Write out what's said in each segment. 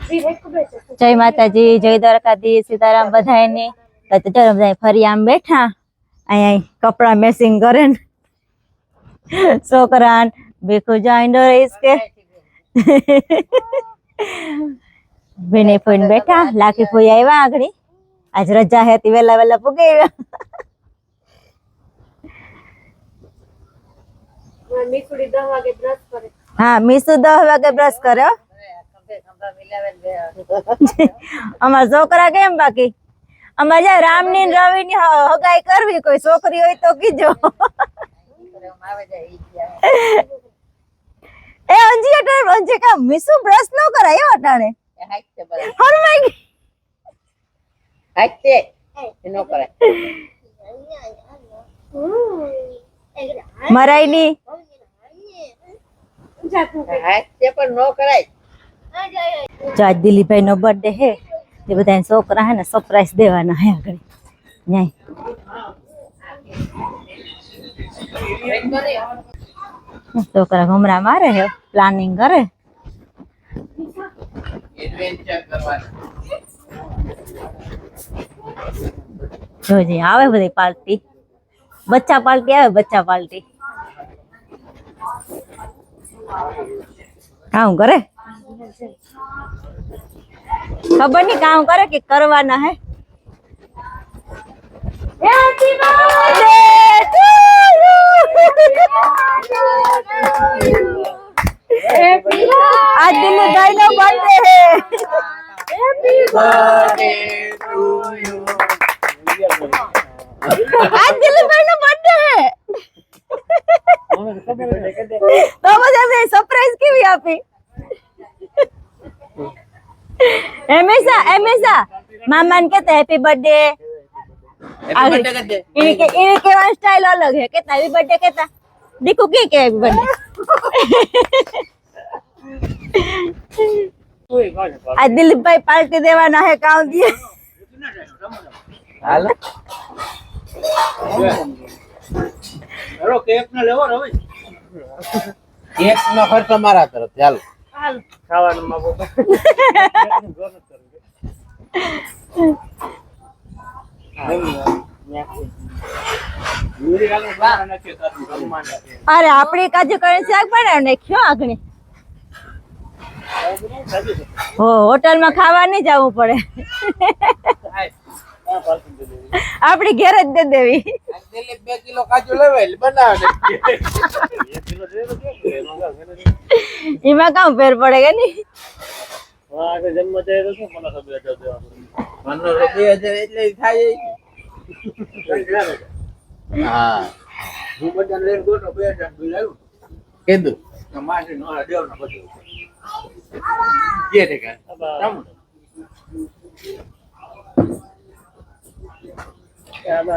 जय माताजी, जय द्वारकाधीश, सीताराम बधाईने। तो चलो बधाई फरी आम बैठा अहीं कपड़ा मैचिंग करे छोकरान बेखो जाइंडो इसके बेने फोन बैठा लाखी फोई आव्या आगड़ी आज रजा है ती वेला वेला पुगे मीसुड़ी 10 वागे ब्रश करे। हाँ मीसु 10 वागे ब्रश करे अमार छोकरा केम बाकी अमार जा रामनी रवि नी हगाई करवी कोई छोकरी होय तो कीजो ए अंजी अटाणे अंजी का मीसु ब्रश नो करायो अटाणे हर माई हाइते नो करे मराई नी हाइते पर नो कराय आज दिलीप भाई नो बर्थडे है ये बताए छोकरा है ना सरप्राइज देवाना है आगे नहीं छोकरा घुमरा मारे है प्लानिंग करे एडवेंचर करवाना जो जी आवे बધી पार्टी बच्चा पार्टी आवे बच्चा पार्टी काम करे खबर नहीं काम करे कि करवाना है हैप्पी बर्थडे टू यू आज दिल्ली भाई नो बर्थडे है हैप्पी बर्थडे टू यू आज दिल्ली भाई नो बर्थडे है तो मुझे सरप्राइज की भी आपी हमेशा हमेशा मामा ने कहते हैप्पी बर्थडे इनके वन स्टाइल अलग है कहता हैप्पी बर्थडे कहता देखो के हैप्पी बर्थडे आज दिलीप भाई पार्टी देवाना है काम दिए हाल हेलो केक न लेવો રવિ કેક નો ખર્ચ મારા તરફ ચાલ હાલ ખાવાનું માં બોલ अरे आपड़ी काजू करी शाक बनाव नाख्यो आगणी हो होटल में खावा नहीं जावू पड़े आपड़ी घेर ज दे देवी दिलीप 2 किलो काजू लेवे बनाव दे 1 किलो दे दो इमा काम फेर पड़ेगा नहीं हां के जन्म दे तो શું મને ખબર છે મનનો રૂપિયા છે એટલે થાય હા હું બધાને લઈને ગોટો બેઠા બોલાવ્યું કીધું તમારે નો દેવ ના બધું કે રે કા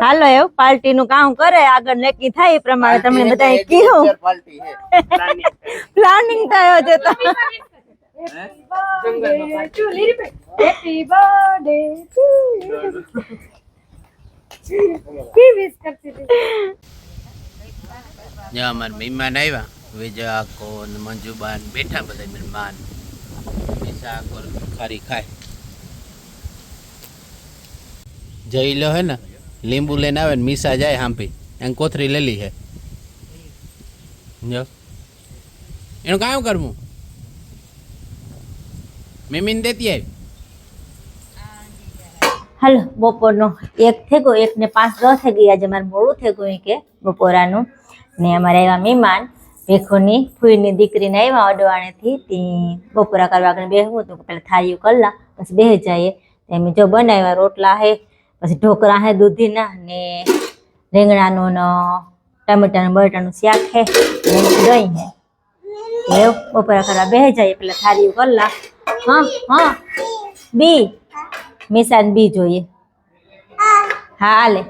હાલો એવું પાર્ટી નું કામ કરે આગળ નક્કી થાય એ પ્રમાણે તમને બધાએ કીધું પાર્ટી હે પ્લાનિંગ થયો છે તો हैप्पी बर्थडे टू की विश करती थी या मन मेहमान आया विजया को मंजूबान बैठा बधाई मेहमान ऐसा को खारी खाए जई लो है ना लींबू लेना आवे मीसा जाए हम पे एन कोथरी ले ली है जो एनु काम करमु मेमिन देती है हेलो बपोर नो 1 थे गो 1 ने 5:10 थे गई आज मार मोड़ू थे गई के बपोरा नु ने हमारे आवा मेहमान भेखोनी फूईनी दीकरी ने आवा अडवाणे थी ती बपोरा करवा के बेहू तो पहले थाळीओ करला बस बेह जाए तेमे जो बनाव्या रोटला है बस ढोकरा है दूधीना ने રીંગણા નો ન ટમેટા ને બટાટા નું શાક है દહીં है એ બપોરા કરવા બેહી જાય પેલા થાળીઓ કરલા हाँ हाँ बी मिसान बी જોઈએ हाँ आले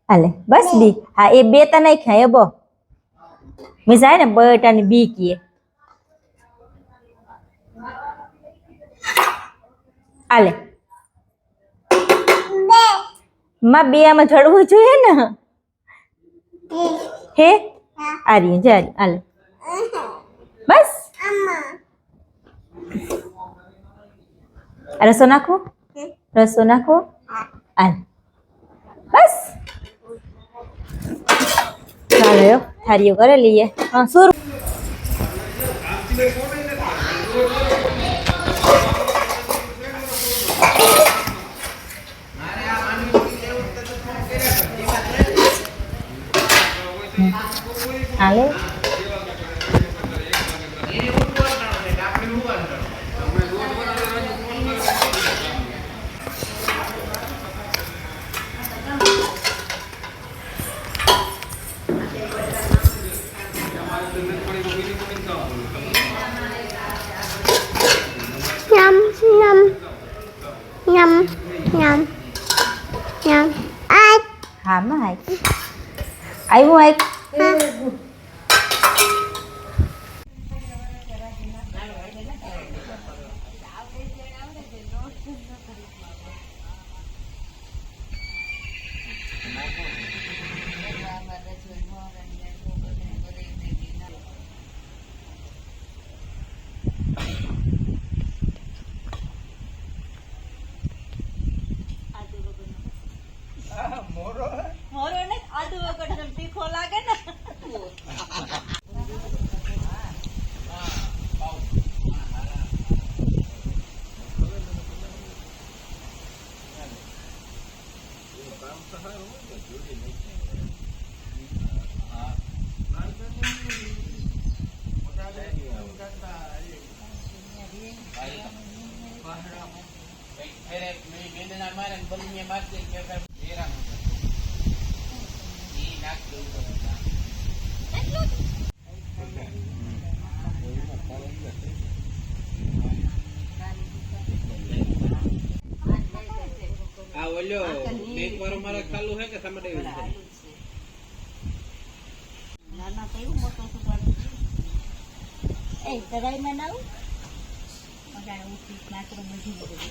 आले बस बी हाँ ए बे ता नहीं खाए बो मिसा है ने बटा ने बी किए आले मां बे में झड़વું જોઈએ ને હે आ रही है जा रही आले રસો નાખો, રસો નાખો. હાલ બસ ચાલો થાળીઓ કરી લઈએ. હા શું હાલે Nhâm nhâm nhâm nhâm nhâm ai હા માં આવ્યું એક મોરો ને આદુ વગર તીખો લાગે ને. એક વાર મારે ખાલું હે કે ટમાટે નાના તો એવું મોટો સુકાડું એ તરાઈ માં નાવ મજાને ઉઠી નાકરો મજી બધું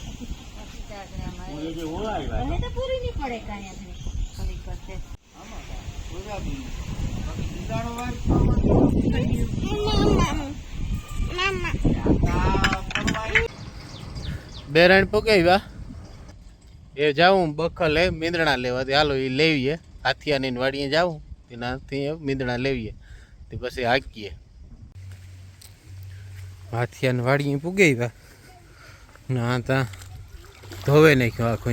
મને તો પૂરી નહીં પડે કાંઈ આપણે કઈ કરતે બેરાણ પકાવ્યા એ જાઉં બખલે મીંદણા લેવા હાલો એ લેવીએ હાથિયાની વાડીએ જાઉં તેનાથી મીંદણા લેવીએ તે પછી હાકીએ હાથિયાની વાડીએ પૂગાવ્યા ના તા ધોવે નાખ્યો આખો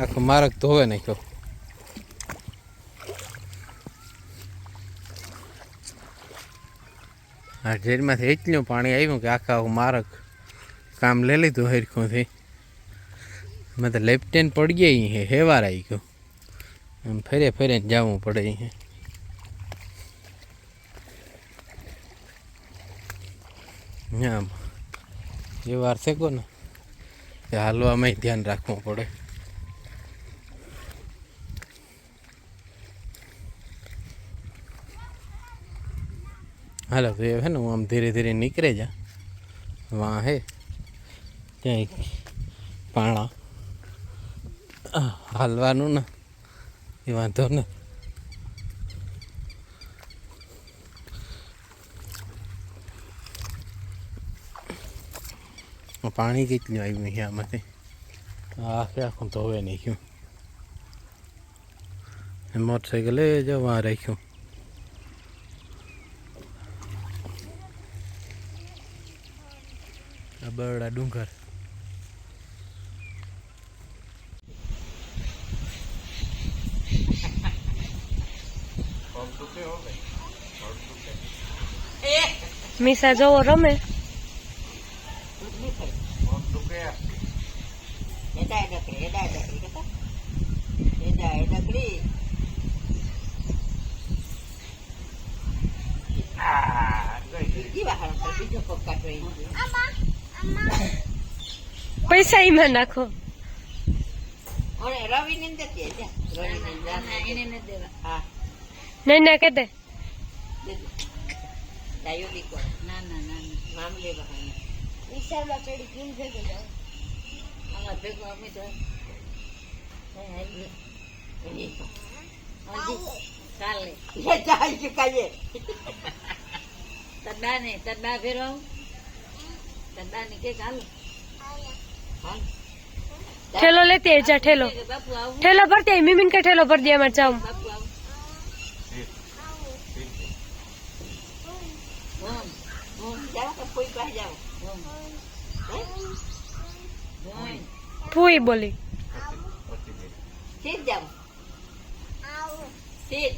આખો મારક ધોવે નાખ્યો આ ઝેરમાંથી એટલું પાણી આવ્યું કે આખા મારક કામ લઈ લીધું હરખુંથી મેં તો લેફ્ટેન પડી ગઈ હે હેવાર આવી ગયો આમ ફેરે ફેરે જવું પડે હે આમ એ વાર છે કો ને તે હાલવામાં ધ્યાન રાખવું પડે હાલો તો એ હે ને હું આમ ધીરે ધીરે નીકળે જા વાં હે ત્યાં પાણા હાલવાનું ને એ વાંધો ને પાણી કેટલું આવ્યું છે આમાંથી આખે આખું ધોવે નહીં ગયું મોટરસાઇકલ એ જવા રાખ્યું આ બરડા ડુંગર મીસા જોવો રમે પૈસા એમાં નાખો રવિ ને નહીં ના કે દે ના ના ના મામલે વિશાલમાં પેડી કેમ ભેગો જાવ આમાં ભેગો અમે તો કાલે જાય ચુકાઈએ તદા ને તદા ફેરવા દાદાની કે હાલ હાલ ठेलो लेते हैं जा ठेलो બાપુ આવું ठेलो भरते हैं मिमिन का ठेलो भर दिया मैं जाऊँ બાપુ આવું જાઓ તો કોઈ પાસે જાઓ फूई बोली સીધ જાઓ સીધ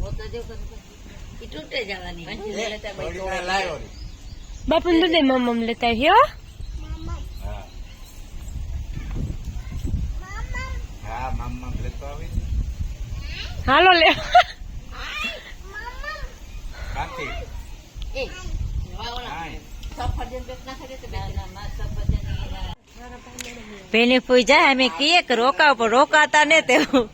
वो तो जो ये टूटे जवानी लेता भाई बापू ने दे मम्म लेता है हो હા મમ્મા લેતો આવી हालो ले કાંતિ ए वाला सफरजन बेचना करे तो बेचना मां सफरजन પેલી ફૂઈ જાય અમે કીએ કે રોકાવ પણ રોકાતા ને તેવું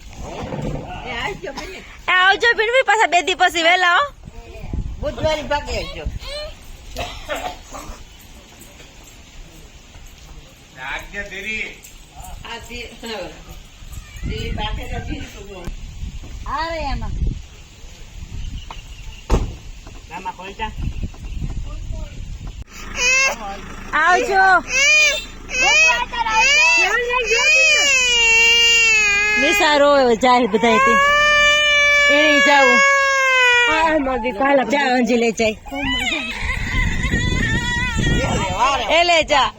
ए आजो पहले આવજો ભીડવી પાછા 2 દી પછી વહેલા હો बुधवारी भागे आजो આજ્ઞા દેરી आती दिल्ली बाटे का भी तो आ रहे हैं मां मामा कोईटा આવજો નિસારો જાય બધા તે એને જાવું જા અંજી લે જાય એ લે જા